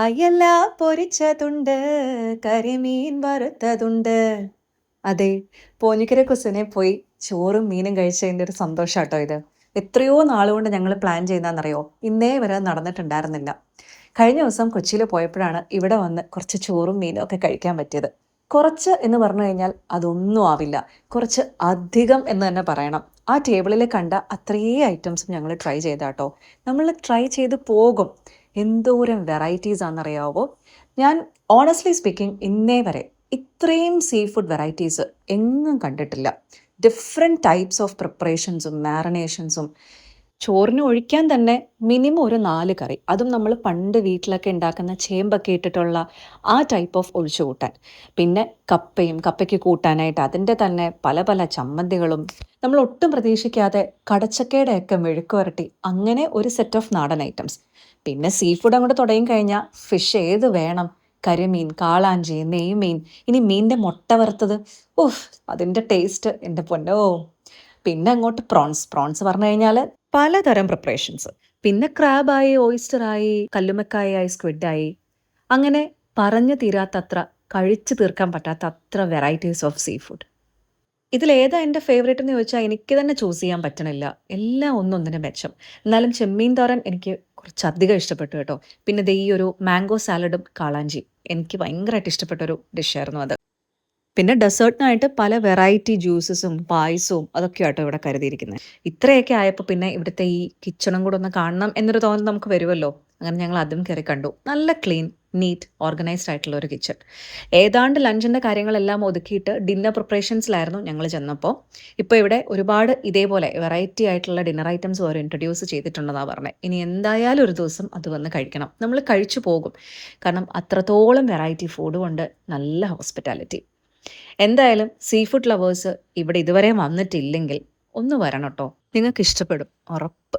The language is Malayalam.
അയല പൊരിച്ചതുണ്ട്, കരിമീൻ വറുത്തതുണ്ട്. അതെ, പോഞ്ഞിക്കര കുസുനെ പോയി ചോറും മീനും കഴിച്ചതിൻ്റെ ഒരു സന്തോഷാട്ടോ ഇത്. എത്രയോ നാളുകൊണ്ട് ഞങ്ങൾ പ്ലാൻ ചെയ്യുന്നതെന്നറിയോ? ഇന്നേ വരെ അത് നടന്നിട്ടുണ്ടായിരുന്നില്ല. കഴിഞ്ഞ ദിവസം കൊച്ചിയിൽ പോയപ്പോഴാണ് ഇവിടെ വന്ന് കുറച്ച് ചോറും മീനും ഒക്കെ കഴിക്കാൻ പറ്റിയത്. കുറച്ച് എന്ന് പറഞ്ഞു കഴിഞ്ഞാൽ അതൊന്നും ആവില്ല. കുറച്ച് അധികം എന്ന് തന്നെ പറയണം. ആ ടേബിളിൽ കണ്ട അത്രയേ ഐറ്റംസും ഞങ്ങൾ ട്രൈ ചെയ്താട്ടോ. നമ്മൾ ട്രൈ ചെയ്ത് പോകും. എന്തോരം വെറൈറ്റീസ് ആണെന്നറിയാവോ? ഞാൻ ഓണസ്റ്റ്ലി സ്പീക്കിംഗ് ഇന്നേ വരെ ഇത്രയും സീ ഫുഡ് വെറൈറ്റീസ് എങ്ങും കണ്ടിട്ടില്ല. ഡിഫറെൻറ്റ് ടൈപ്സ് ഓഫ് പ്രിപ്പറേഷൻസും മാറിനേഷൻസും. ചോറിന് ഒഴിക്കാൻ തന്നെ മിനിമം ഒരു 4 കറി. അതും നമ്മൾ പണ്ട് വീട്ടിലൊക്കെ ഉണ്ടാക്കുന്ന ചേമ്പൊക്കെ ഇട്ടിട്ടുള്ള ആ ടൈപ്പ് ഓഫ് ഒഴിച്ചുകൂട്ടാൻ. പിന്നെ കപ്പയും കപ്പയ്ക്ക് കൂട്ടാനായിട്ട് അതിൻ്റെ തന്നെ പല പല ചമ്മന്തികളും. നമ്മൾ ഒട്ടും പ്രതീക്ഷിക്കാതെ കടച്ചക്കയുടെയൊക്കെ മെഴുക്ക് വരട്ടി. അങ്ങനെ ഒരു സെറ്റ് ഓഫ് നാടൻ ഐറ്റംസ്. പിന്നെ സീ ഫുഡ് അങ്ങോട്ട് തുടങ്ങി കഴിഞ്ഞാൽ ഫിഷ് ഏത് വേണം? കരിമീൻ, കാളാഞ്ചി, നെയ്മീൻ, ഇനി മീനിൻ്റെ മുട്ട വറുത്തത്. ഉഫ്, അതിൻ്റെ ടേസ്റ്റ് എൻ്റെ പൊന്നോ! പിന്നെ അങ്ങോട്ട് പ്രോൺസ് പറഞ്ഞു കഴിഞ്ഞാൽ പലതരം പ്രിപ്പറേഷൻസ്. പിന്നെ ക്രാബായി, ഓയിസ്റ്ററായി, കല്ലുമ്മക്കായായി, സ്ക്വിഡായി, അങ്ങനെ പറഞ്ഞു തീരാത്തത്ര, കഴിച്ചു തീർക്കാൻ പറ്റാത്ത അത്ര വെറൈറ്റീസ് ഓഫ് സീ ഫുഡ്. ഇതിലേതാ എൻ്റെ ഫേവറേറ്റ് എന്ന് ചോദിച്ചാൽ എനിക്ക് തന്നെ ചൂസ് ചെയ്യാൻ പറ്റണില്ല. എല്ലാം ഒന്നൊന്നിന് മെച്ചം. എന്നാലും ചെമ്മീൻ തോരൻ എനിക്ക് കുറച്ചധികം ഇഷ്ടപ്പെട്ടു കേട്ടോ. പിന്നെ ദേ ഈ ഒരു മാംഗോ സാലഡും കാളാഞ്ചിയും എനിക്ക് ഭയങ്കരമായിട്ട് ഇഷ്ടപ്പെട്ടൊരു ഡിഷായിരുന്നു അത്. പിന്നെ ഡെസേർട്ടിനായിട്ട് പല വെറൈറ്റി ജ്യൂസസും പായസവും അതൊക്കെ ആട്ടോ ഇവിടെ കരുതിയിരിക്കുന്നത്. ഇത്രയൊക്കെ ആയപ്പോൾ പിന്നെ ഇവിടുത്തെ ഈ കിച്ചണും കൂടെ ഒന്ന് കാണണം എന്നൊരു തോന്നൽ നമുക്ക് വരുമല്ലോ. അങ്ങനെ ഞങ്ങൾ അതും കയറി കണ്ടു. നല്ല ക്ലീൻ, നീറ്റ്, ഓർഗനൈസ്ഡ് ആയിട്ടുള്ള ഒരു കിച്ചൺ. ഏതാണ്ട് ലഞ്ചിൻ്റെ കാര്യങ്ങളെല്ലാം ഒതുക്കിയിട്ട് ഡിന്നർ പ്രിപ്പറേഷൻസിലായിരുന്നു ഞങ്ങൾ ചെന്നപ്പോൾ. ഇപ്പോൾ ഇവിടെ ഒരുപാട് ഇതേപോലെ വെറൈറ്റി ആയിട്ടുള്ള ഡിന്നർ ഐറ്റംസ് വരെ ഇൻട്രൊഡ്യൂസ് ചെയ്തിട്ടുണ്ടെന്നാണ് പറഞ്ഞത്. ഇനി എന്തായാലും ഒരു ദിവസം അത് വന്ന് കഴിക്കണം. നമ്മൾ കഴിച്ചു പോകും. കാരണം അത്രത്തോളം വെറൈറ്റി ഫുഡും ഉണ്ട്, നല്ല ഹോസ്പിറ്റാലിറ്റി. എന്തായാലും സീ ഫുഡ് ലവേഴ്സ് ഇവിടെ ഇതുവരെ വന്നിട്ടില്ലെങ്കിൽ ഒന്ന് വരണം കേട്ടോ. നിങ്ങൾക്ക് ഇഷ്ടപ്പെടും, ഉറപ്പ്.